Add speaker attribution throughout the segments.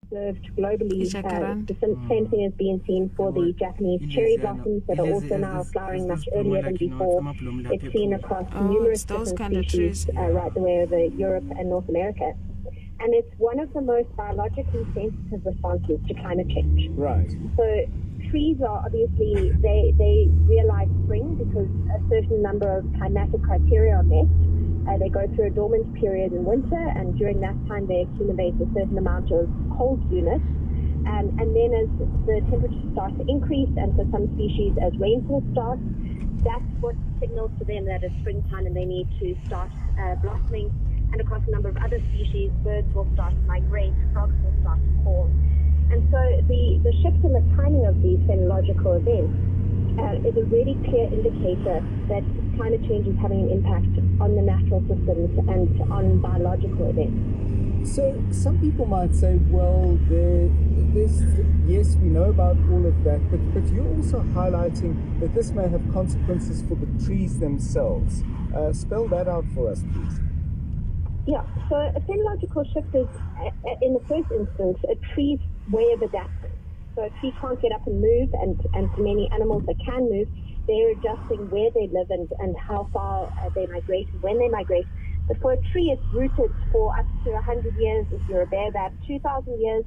Speaker 1: observed globally. The same thing has been seen for the Japanese cherry blossoms that are also now flowering much earlier than before. It's seen across numerous different species right the way over Europe and North America. And it's one of the most biologically sensitive responses to climate change.
Speaker 2: Right.
Speaker 1: So trees are obviously, they realize spring because a certain number of climatic criteria are met. They go through a dormant period in winter, and during that time they accumulate a certain amount of cold units. And then as the temperatures start to increase, and for some species as rainfall starts, that's what signals to them that it's springtime and they need to start blossoming. And across a number of other species, birds will start to migrate, frogs will start to call. And so the shift in the timing of these phenological events is a really clear indicator that climate change is having an impact on the natural systems and on biological events.
Speaker 2: So some people might say, well, yes, we know about all of that, but you're also highlighting that this may have consequences for the trees themselves. Spell that out for us, please.
Speaker 1: Yeah, so a phenological shift is, in the first instance, a tree's way of adapting. So a tree can't get up and move, and for many animals that can move, they're adjusting where they live and how far they migrate and when they migrate. But for a tree, it's rooted for up to 100 years. If you're a baobab, 2,000 years.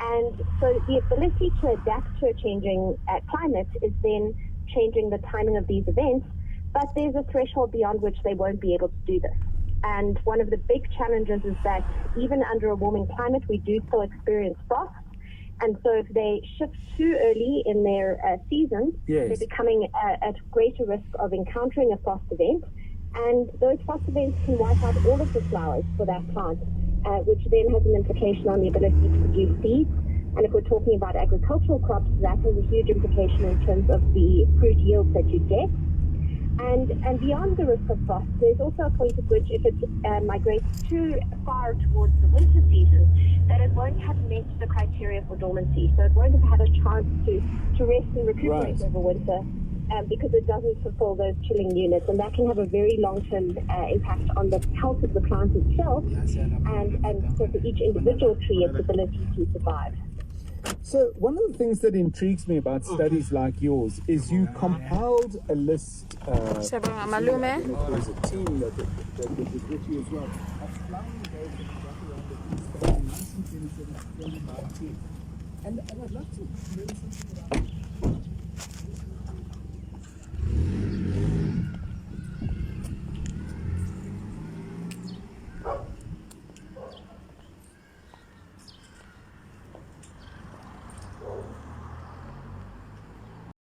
Speaker 1: And so the ability to adapt to a changing climate is then changing the timing of these events. But there's a threshold beyond which they won't be able to do this. And one of the big challenges is that even under a warming climate, we do still experience frost. And so if they shift too early in their season,
Speaker 2: yes,
Speaker 1: they're becoming at greater risk of encountering a frost event. And those frost events can wipe out all of the flowers for that plant, which then has an implication on the ability to produce seeds. And if we're talking about agricultural crops, that has a huge implication in terms of the fruit yields that you get. And beyond the risk of frost, there's also a point at which if it migrates too far towards the winter season, that it won't have met the criteria for dormancy. So it won't have had a chance to rest and recuperate over winter because it doesn't fulfill those chilling units. And that can have a very long-term impact on the health of the plant itself and so for each individual tree, its ability to survive.
Speaker 2: So one of the things that intrigues me about studies like yours is you compiled a list. There's a team that was with you as well. Of flowering days that you got around the East Bay in 1927 to 2019. And I'd love to learn something about